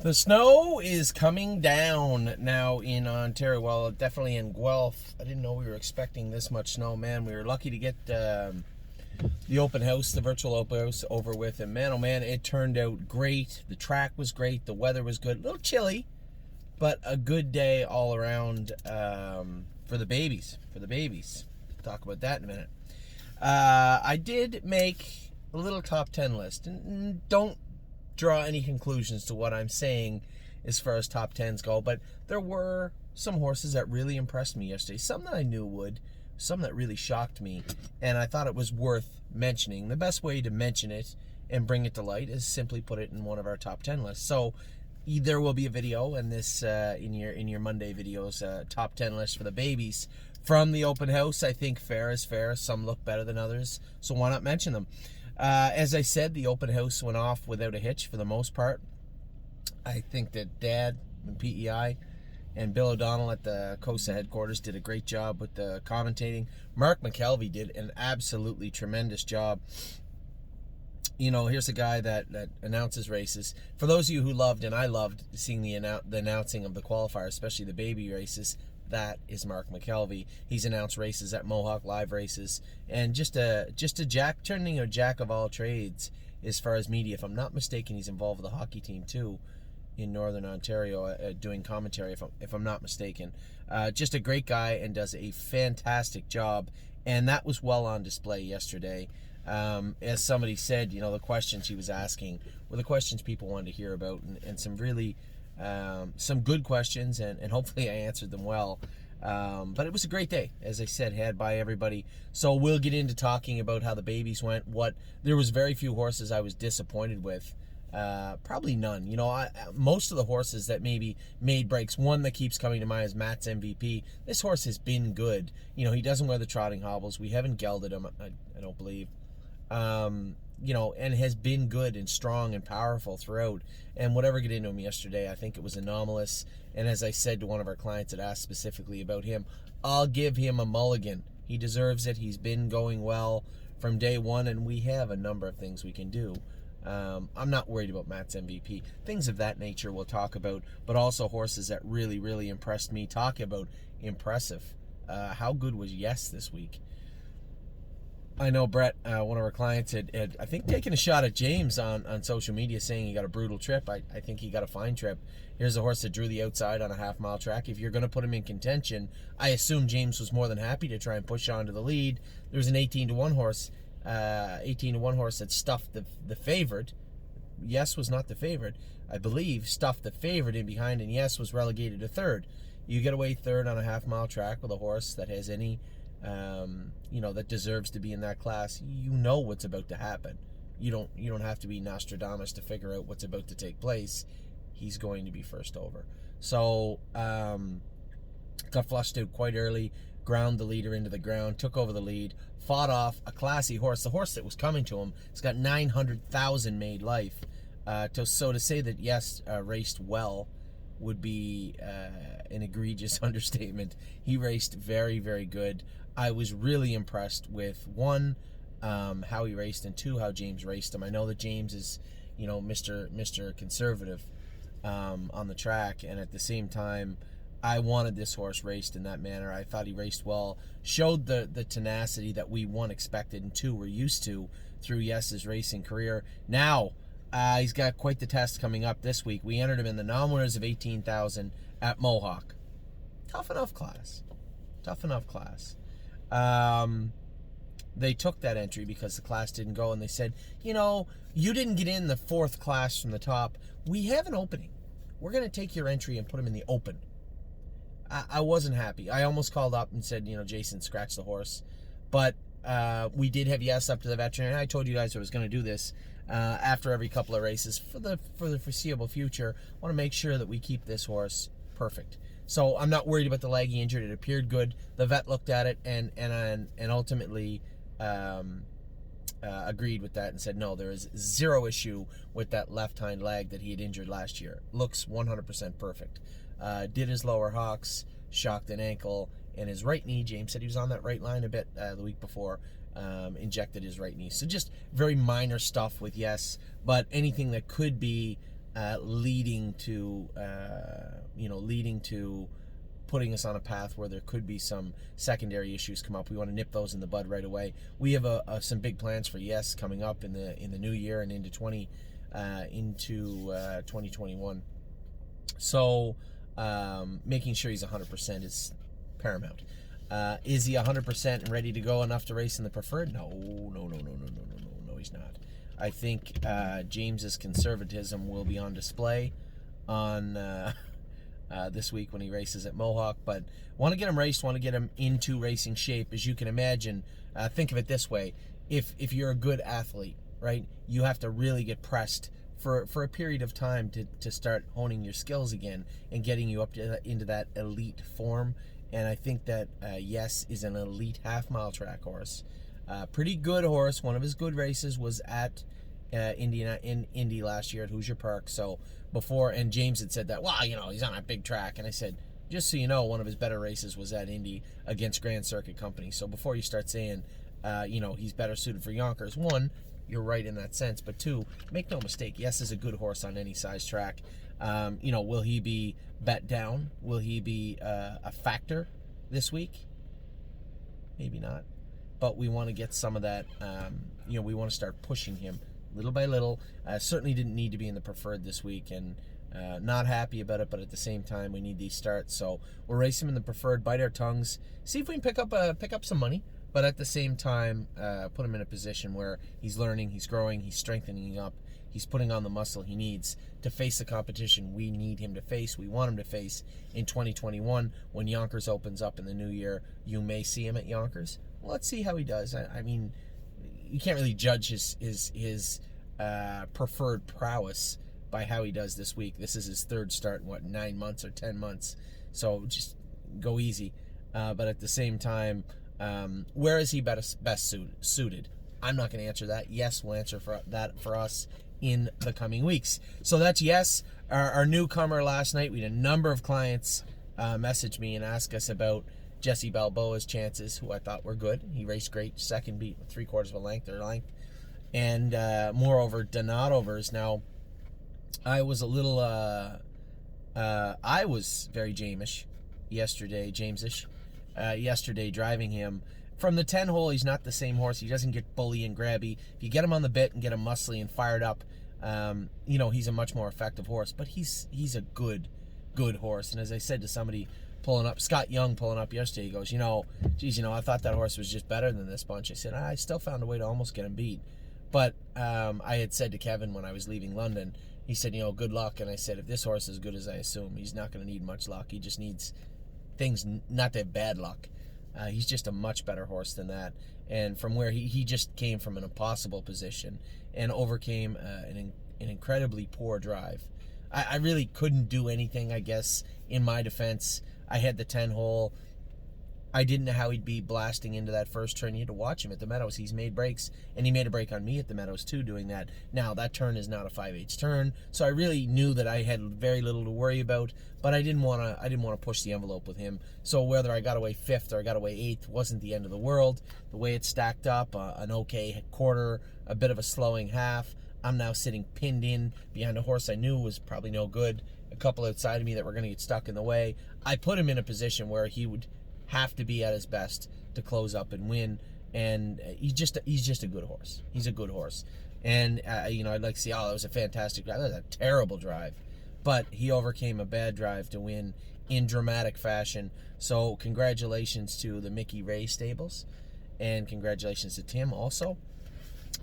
The snow is coming down now in Ontario. Well, definitely in Guelph. I didn't know we were expecting this much snow, man. We were lucky to get the open house, the virtual open house, over with. And man, oh man, it turned out great. The track was great. The weather was good. A little chilly, but a good day all around for the babies. Talk about that in a minute. I did make a little top 10 list. And don't draw any conclusions to what I'm saying as far as top 10s go, but there were some horses that really impressed me yesterday. Some that I knew would, some that really shocked me, and I thought it was worth mentioning. The best way to mention it and bring it to light is simply put it in one of our top 10 lists. So there will be a video in this in your Monday videos, top 10 list for the babies from the open house. I think fair is fair. Some look better than others, so why not mention them? As I said, the open house went off without a hitch for the most part. I think that Dad and PEI and Bill O'Donnell at the COSA headquarters did a great job with the commentating. Mark McKelvey did an absolutely tremendous job. You know, here's a guy that announces races. For those of you who loved, and I loved, seeing the announcing of the qualifier, especially the baby races, that is Mark McKelvey. He's announced races at Mohawk Live Races, and just a turning a jack of all trades as far as media. If I'm not mistaken, he's involved with the hockey team too in Northern Ontario, doing commentary. If I'm not mistaken, just a great guy and does a fantastic job, and that was well on display yesterday. As somebody said, you know, the questions he was asking were the questions people wanted to hear about, and some really some good questions, and hopefully I answered them well. But it was a great day, as I said, had by everybody. So we'll get into talking about how the babies went. There was very few horses I was disappointed with. Probably none. You know, most of the horses that maybe made breaks. One that keeps coming to mind is Matt's MVP. This horse has been good. You know, he doesn't wear the trotting hobbles. We haven't gelded him, I don't believe. You know, and has been good and strong and powerful throughout. And whatever get into him yesterday, I think it was anomalous. And as I said to one of our clients that asked specifically about him, I'll give him a mulligan. He deserves it. He's been going well from day one, and we have a number of things we can do. I'm not worried about Matt's MVP. Things of that nature we'll talk about, but also horses that really, really impressed me. Talk about impressive. How good was Yes this week? I know Brett, one of our clients, had I think taken a shot at James on social media, saying he got a brutal trip. I think he got a fine trip. Here's a horse that drew the outside on a half-mile track. If you're going to put him in contention, I assume James was more than happy to try and push on to the lead. There's an 18-1 horse, 18-1 horse that stuffed the favorite. Yes was not the favorite, I believe. Stuffed the favorite in behind, and Yes was relegated to third. You get away third on a half-mile track with a horse that has any you know, that deserves to be in that class. You know what's about to happen. You don't have to be Nostradamus to figure out what's about to take place. He's going to be first over. So got flushed out quite early, ground the leader into the ground, took over the lead, fought off a classy horse. The horse that was coming to him, it's got 900,000 made life. So to say that Yes raced well would be an egregious understatement. He raced very, very good. I was really impressed with, one, how he raced, and two, how James raced him. I know that James is, you know, Mr. Conservative on the track, and at the same time, I wanted this horse raced in that manner. I thought he raced well, showed the tenacity that we, one, expected, and two, were used to through Yes's racing career. Now, he's got quite the test coming up this week. We entered him in the non-winners of 18,000 at Mohawk. Tough enough class. They took that entry because the class didn't go, and they said, you know, you didn't get in the fourth class from the top. We have an opening. We're going to take your entry and put him in the open. I wasn't happy. I almost called up and said, you know, Jason, scratch the horse. But we did have Yes up to the veterinarian. I told you guys I was going to do this after every couple of races for the foreseeable future. I want to make sure that we keep this horse perfect. So I'm not worried about the leg he injured. It appeared good. The vet looked at it and ultimately agreed with that and said, no, there is zero issue with that left hind leg that he had injured last year. Looks 100% perfect. Did his lower hocks, shocked an ankle, and his right knee. James said he was on that right line a bit the week before. Injected his right knee. So just very minor stuff with Yes, but anything that could be leading to putting us on a path where there could be some secondary issues come up. We want to nip those in the bud right away. We have some big plans for Yes coming up in the new year and into 2021. So making sure he's 100% is paramount. Is he 100% and ready to go enough to race in the preferred? No, he's not. I think James's conservatism will be on display on this week when he races at Mohawk, but want to get him raced, want to get him into racing shape. As you can imagine, think of it this way: if you're a good athlete, right, you have to really get pressed for a period of time to start honing your skills again and getting you up into that elite form. And I think that Yes is an elite half-mile track horse. Pretty good horse. One of his good races was at Indy last year at Hoosier Park. So before, and James had said that, well, he's on a big track. And I said, just so you know, one of his better races was at Indy against Grand Circuit Company. So before you start saying, he's better suited for Yonkers, one, you're right in that sense. But two, make no mistake, Yes is a good horse on any size track. Will he be bet down? Will he be a factor this week? Maybe not. But we want to get some of that, we want to start pushing him little by little. Certainly didn't need to be in the preferred this week, and not happy about it, but at the same time, we need these starts. So we'll race him in the preferred, bite our tongues, see if we can pick up some money, but at the same time, put him in a position where he's learning, he's growing, he's strengthening up, he's putting on the muscle he needs to face the competition we need him to face, we want him to face in 2021. When Yonkers opens up in the new year, you may see him at Yonkers. Well, let's see how he does. I mean, you can't really judge his preferred prowess by how he does this week. This is his third start in 9 months or 10 months, so just go easy. But at the same time, where is he best suited? I'm not going to answer that. Yes will answer for that for us in the coming weeks. So that's Yes, our newcomer last night. We had a number of clients message me and ask us about Jesse Balboa's chances, who I thought were good. He raced great, second beat with 3/4 of a length, third length. And moreover, Donatovers. Now, I was a little, I was very Jamesish yesterday driving him. From the 10 hole, he's not the same horse. He doesn't get bully and grabby. If you get him on the bit and get him muscly and fired up, he's a much more effective horse. But he's a good horse. And as I said to somebody pulling up, Scott Young pulling up yesterday, he goes, I thought that horse was just better than this bunch. I said, I still found a way to almost get him beat. But I had said to Kevin when I was leaving London, he said, good luck. And I said, if this horse is as good as I assume, he's not going to need much luck. He just needs things not to have bad luck. He's just a much better horse than that. And from where he just came from an impossible position and overcame an incredibly poor drive. I really couldn't do anything, I guess, in my defense. I had the 10 hole. I didn't know how he'd be blasting into that first turn. You had to watch him at the Meadows. He's made breaks, and he made a break on me at the Meadows too doing that. Now, that turn is not a 5/8 turn, so I really knew that I had very little to worry about, but I didn't want to push the envelope with him. So whether I got away 5th or I got away 8th wasn't the end of the world. The way it stacked up, an okay quarter, a bit of a slowing half. I'm now sitting pinned in behind a horse I knew was probably no good, a couple outside of me that were going to get stuck in the way. I put him in a position where he would have to be at his best to close up and win, and he's just a good horse. He's a good horse, and I'd like to see, that was a fantastic drive. That was a terrible drive, but he overcame a bad drive to win in dramatic fashion. So congratulations to the Mickey Ray stables, and congratulations to Tim also,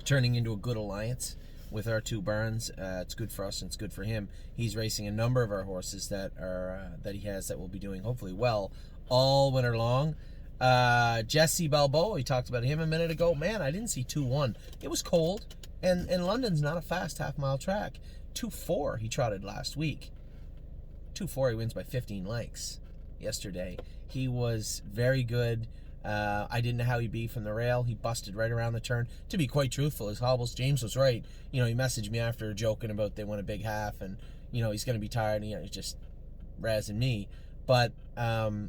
turning into a good alliance with our two barns. It's good for us and it's good for him. He's racing a number of our horses that will be doing hopefully well all winter long. Jesse Balboa, we talked about him a minute ago. Man, I didn't see 2-1. It was cold, and London's not a fast half-mile track. 2-4 he trotted last week. 2-4 he wins by 15 lengths yesterday. He was very good. I didn't know how he'd be from the rail. He busted right around the turn. To be quite truthful, his hobbles, James was right. He messaged me after joking about they won a big half, and he's going to be tired, and he's just razzing me. But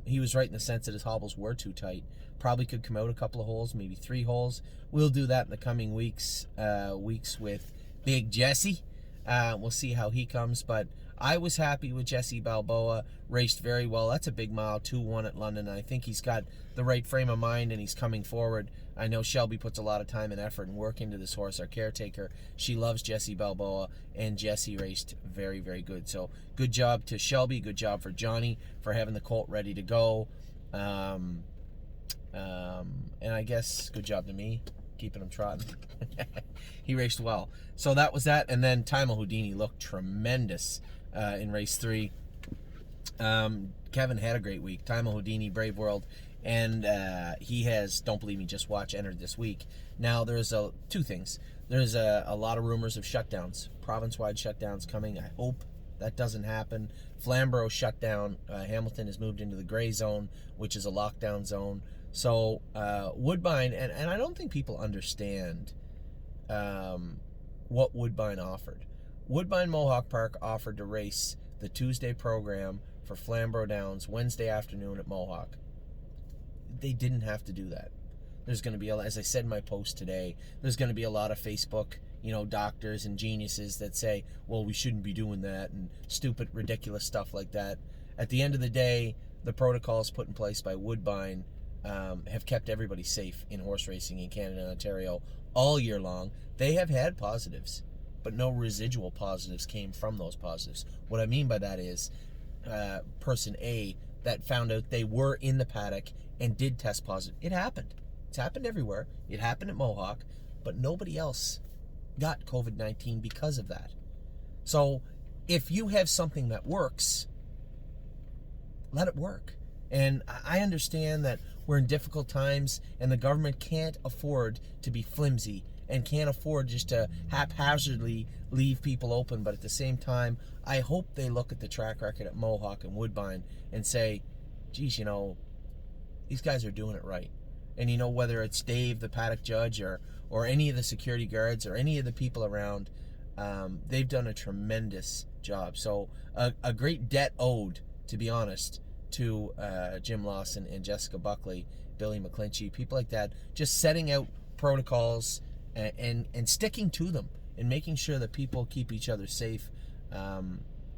he was right in the sense that his hobbles were too tight. Probably could come out a couple of holes, maybe 3 holes. We'll do that in the coming weeks with Big Jesse. We'll see how he comes, but I was happy with Jesse Balboa. Raced very well. That's a big mile, 2-1 at London. I think he's got the right frame of mind, and he's coming forward. I know Shelby puts a lot of time and effort and work into this horse, our caretaker. She loves Jesse Balboa, and Jesse raced very, very good. So good job to Shelby. Good job for Johnny for having the colt ready to go. And I guess good job to me, keeping him trotting. He raced well. So that was that. And then Timo Houdini looked tremendous in race 3. Kevin had a great week. Timo Houdini, Brave World. And he has, don't believe me, just watch, entered this week. Now, there's two things. There's a lot of rumors of shutdowns, province-wide shutdowns coming. I hope that doesn't happen. Flamborough shut down. Hamilton has moved into the gray zone, which is a lockdown zone. So Woodbine, and I don't think people understand what Woodbine offered. Woodbine Mohawk Park offered to race the Tuesday program for Flamborough Downs Wednesday afternoon at Mohawk. They didn't have to do that. There's going to be, as I said in my post today, there's going to be a lot of Facebook, doctors and geniuses that say, well, we shouldn't be doing that, and stupid, ridiculous stuff like that. At the end of the day, the protocols put in place by Woodbine have kept everybody safe in horse racing in Canada and Ontario all year long. They have had positives, but no residual positives came from those positives. What I mean by that is person A that found out they were in the paddock and did test positive. It happened. It's happened everywhere. It happened at Mohawk, but nobody else got COVID-19 because of that. So if you have something that works, let it work. And I understand that we're in difficult times and the government can't afford to be flimsy and can't afford just to haphazardly leave people open. But at the same time, I hope they look at the track record at Mohawk and Woodbine and say, geez, these guys are doing it right. And whether it's Dave, the paddock judge, or any of the security guards or any of the people around, they've done a tremendous job. So a great debt owed, to be honest, to Jim Lawson and Jessica Buckley, Billy McClinchy, people like that, just setting out protocols and sticking to them and making sure that people keep each other safe.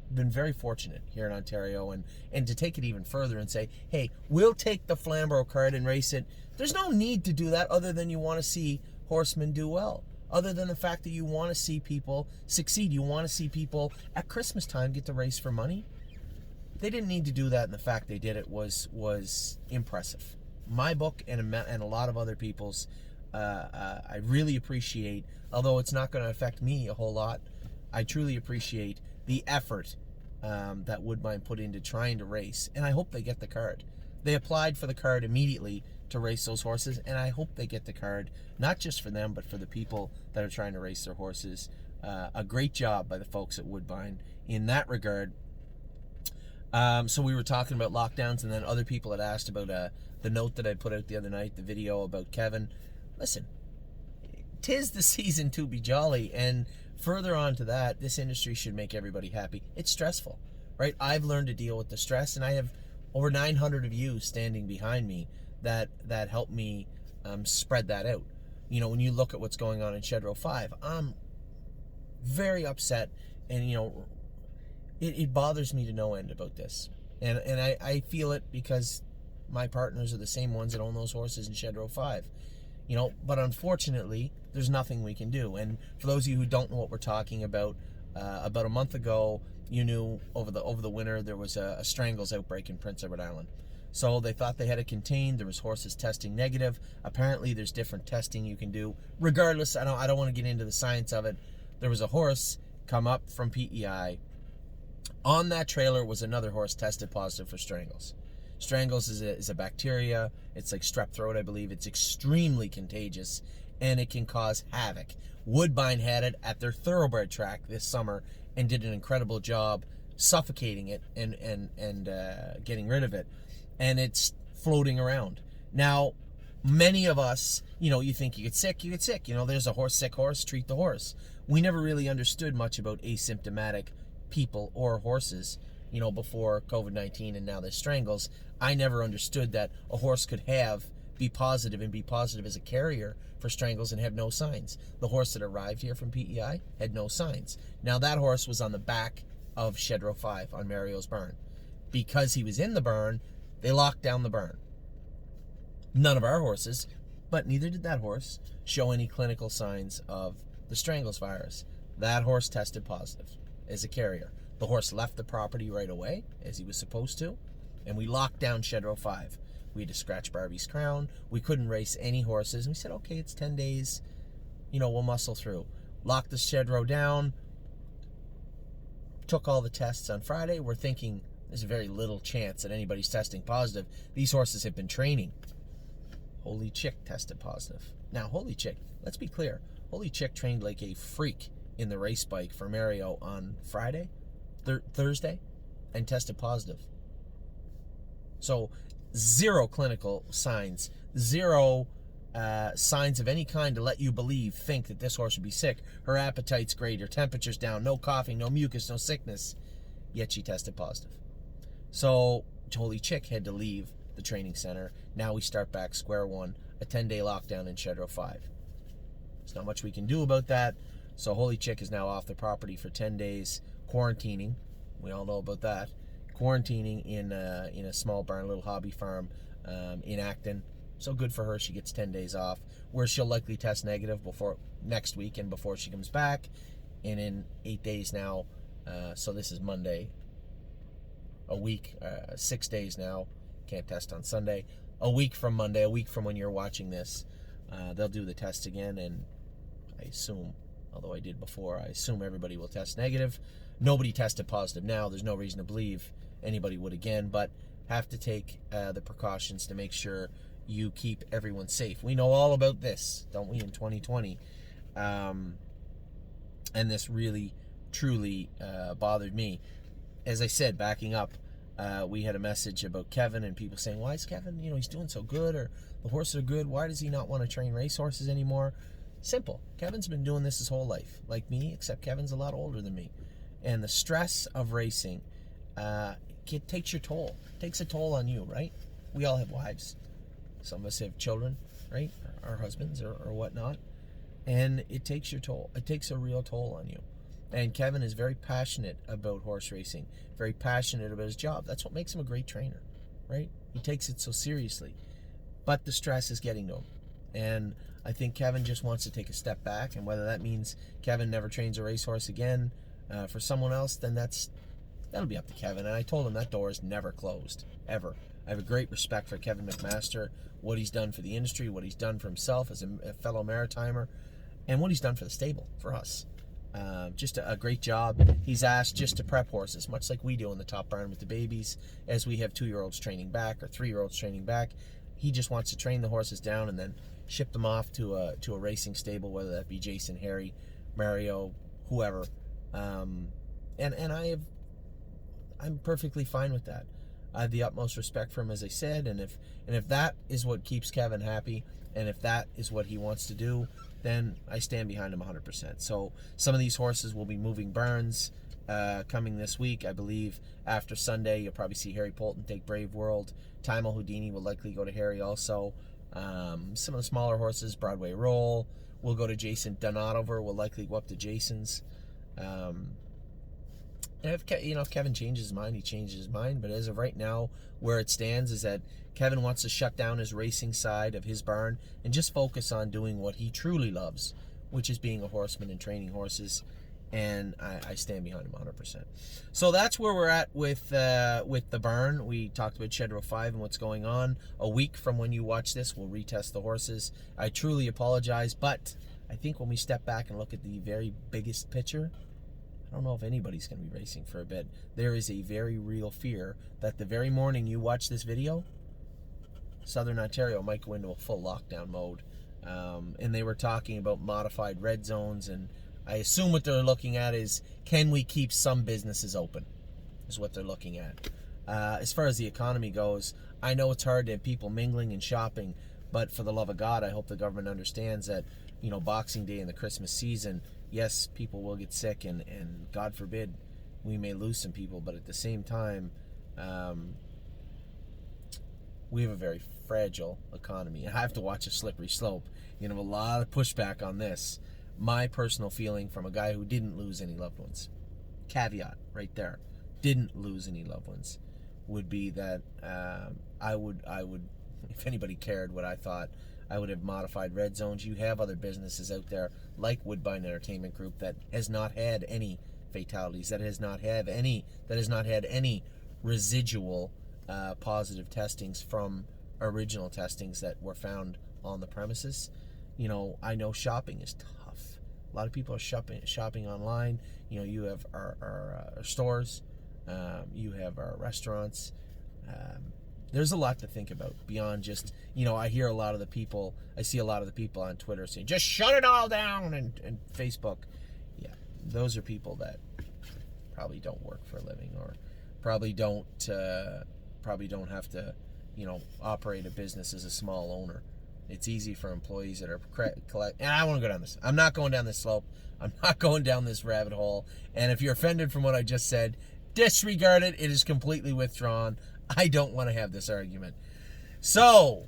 Been very fortunate here in Ontario, and to take it even further and say, hey, we'll take the Flamborough card and race it. There's no need to do that other than you want to see horsemen do well, other than the fact that you want to see people succeed. You want to see people at Christmas time get to race for money. They didn't need to do that, and the fact they did it was impressive. My book and a lot of other people's, I really appreciate, although it's not going to affect me a whole lot, I truly appreciate the effort that Woodbine put into trying to race, and I hope they get the card. They applied for the card immediately to race those horses, and I hope they get the card, not just for them, but for the people that are trying to race their horses. A great job by the folks at Woodbine in that regard. So we were talking about lockdowns, and then other people had asked about the note that I put out the other night, the video about Kevin. Listen, 'tis the season to be jolly, and further on to that, this industry should make everybody happy. It's stressful, right? I've learned to deal with the stress, and I have over 900 of you standing behind me that help me spread that out. When you look at what's going on in Shed Row 5, I'm very upset, and it bothers me to no end about this, and I feel it because my partners are the same ones that own those horses in Shed Row 5. But unfortunately, there's nothing we can do. And for those of you who don't know what we're talking about a month ago, you knew over the winter there was a Strangles outbreak in Prince Edward Island. So they thought they had it contained. There was horses testing negative. Apparently, there's different testing you can do. Regardless, I don't want to get into the science of it. There was a horse come up from PEI. On that trailer was another horse tested positive for Strangles. Strangles is a bacteria. It's like strep throat, I believe. It's extremely contagious, and it can cause havoc. Woodbine had it at their thoroughbred track this summer and did an incredible job suffocating it and getting rid of it. And it's floating around. Now, many of us, you think you get sick, there's a sick horse, treat the horse. We never really understood much about asymptomatic people or horses, before COVID-19 and now there's Strangles. I never understood that a horse could have be positive and be positive as a carrier for Strangles and have no signs. The horse that arrived here from PEI had no signs. Now that horse was on the back of Shed Row 5 on Mario's burn. Because he was in the burn, they locked down the burn. None of our horses, but neither did that horse, show any clinical signs of the Strangles virus. That horse tested positive as a carrier. The horse left the property right away, as he was supposed to, and we locked down Shed Row 5. We had to scratch Barbie's crown. We couldn't race any horses. And we said, okay, it's 10 days. We'll muscle through. Locked the Shed Row down. Took all the tests on Friday. We're thinking there's a very little chance that anybody's testing positive. These horses have been training. Holy Chick tested positive. Now, Holy Chick, let's be clear. Holy Chick trained like a freak in the race bike for Mario on Friday, Thursday, and tested positive. So, zero clinical signs, zero signs of any kind to let you think that this horse would be sick. Her appetite's great, her temperature's down, no coughing, no mucus, no sickness, yet she tested positive. So, Holy Chick had to leave the training center. Now we start back square one, a 10-day lockdown in Shed Row 5. There's not much we can do about that. So Holy Chick is now off the property for 10 days, quarantining. We all know about that. Quarantining in a small barn, a little hobby farm in Acton. So good for her. She gets 10 days off, where she'll likely test negative before next week and before she comes back. And in 8 days now, so this is Monday, a week, 6 days now. Can't test on Sunday. A week from Monday, a week from when you're watching this, they'll do the test again, and I assume, although I did before, I assume everybody will test negative. Nobody tested positive now. There's no reason to believe anybody would again, but have to take the precautions to make sure you keep everyone safe. We know all about this, don't we, in 2020? And this really, truly bothered me. As I said, backing up, we had a message about Kevin and people saying, why is Kevin, he's doing so good, or the horses are good, why does he not want to train racehorses anymore? Simple. Kevin's been doing this his whole life, like me, except Kevin's a lot older than me. And the stress of racing takes your toll. It takes a toll on you, right? We all have wives. Some of us have children, right? Our husbands or whatnot. And it takes your toll. It takes a real toll on you. And Kevin is very passionate about horse racing, very passionate about his job. That's what makes him a great trainer, right? He takes it so seriously. But the stress is getting to him. And I think Kevin just wants to take a step back, and whether that means Kevin never trains a racehorse again for someone else, then that'll be up to Kevin. And I told him that door is never closed, ever. I have a great respect for Kevin McMaster, what he's done for the industry, what he's done for himself as a fellow Maritimer, and what he's done for the stable, for us. Just a great job. He's asked just to prep horses, much like we do in the top barn with the babies, as we have 2-year-olds training back or 3-year-olds training back. He just wants to train the horses down and then ship them off to a racing stable, whether that be Jason, Harry, Mario, whoever. And I'm perfectly fine with that. I have the utmost respect for him, as I said, and if that is what keeps Kevin happy, and if that is what he wants to do, then I stand behind him 100%. So some of these horses will be moving barns coming this week. I believe after Sunday, you'll probably see Harry Polton take Brave World. Timo Houdini will likely go to Harry also. Some of the smaller horses, Broadway Roll, will go to Jason. Donover will likely go up to Jason's. And if Kevin changes his mind, he changes his mind. But as of right now, where it stands is that Kevin wants to shut down his racing side of his barn and just focus on doing what he truly loves, which is being a horseman and training horses. And I stand behind him 100%. So that's where we're at with the barn. We talked about Shed Row 5 and what's going on. A week from when you watch this, we'll retest the horses. I truly apologize, but I think when we step back and look at the very biggest picture, I don't know if anybody's going to be racing for a bit. There is a very real fear that the very morning you watch this video, Southern Ontario might go into a full lockdown mode. And they were talking about modified red zones, and I assume what they're looking at is, can we keep some businesses open, is what they're looking at. As far as the economy goes, I know it's hard to have people mingling and shopping, but for the love of God, I hope the government understands that, Boxing Day and the Christmas season, yes, people will get sick, and God forbid we may lose some people, but at the same time, we have a very fragile economy. And I have to watch a slippery slope. You know, a lot of pushback on this. My personal feeling from a guy who didn't lose any loved ones, caveat right there, didn't lose any loved ones, would be that I would, if anybody cared what I thought, I would have modified red zones. You have other businesses out there like Woodbine Entertainment Group that has not had any fatalities, that has not had any residual positive testings from original testings that were found on the premises. You know, I know shopping is tough. A lot of people are shopping online. You know, you have our stores, you have our restaurants. There's a lot to think about beyond just, you know, I see a lot of the people on Twitter saying, just shut it all down, and Facebook. Yeah, those are people that probably don't work for a living, or probably don't have to, you know, operate a business as a small owner. It's easy for employees that are and I want to go down this. I'm not going down this slope. I'm not going down this rabbit hole. And if you're offended from what I just said, disregard it. It is completely withdrawn. I don't want to have this argument. So,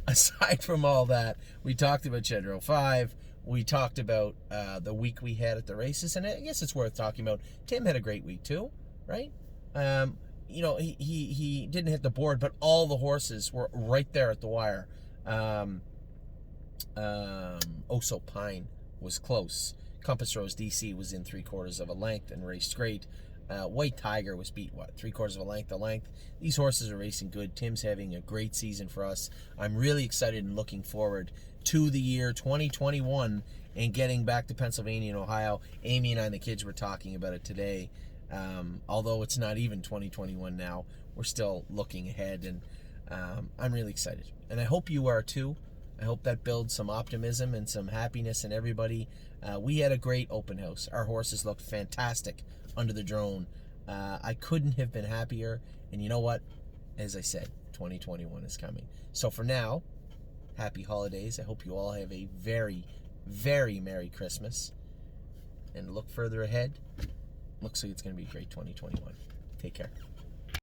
aside from all that, we talked about Chedro 5. We talked about the week we had at the races, and I guess it's worth talking about. Tim had a great week too, right? You know, he didn't hit the board, but all the horses were right there at the wire. Oso Pine was close. Compass Rose DC was in 3/4 of a length and raced great. White Tiger was beat, 3/4 of a length. These horses are racing good. Tim's having a great season for us. I'm really excited and looking forward to the year 2021 and getting back to Pennsylvania and Ohio. Amy and I and the kids were talking about it today. Although it's not even 2021 now, we're still looking ahead, and I'm really excited. And I hope you are too. I hope that builds some optimism and some happiness in everybody. We had a great open house. Our horses looked fantastic under the drone. I couldn't have been happier. And you know what? As I said, 2021 is coming. So for now, happy holidays. I hope you all have a very, very Merry Christmas. And look further ahead. Looks like it's going to be a great 2021. Take care.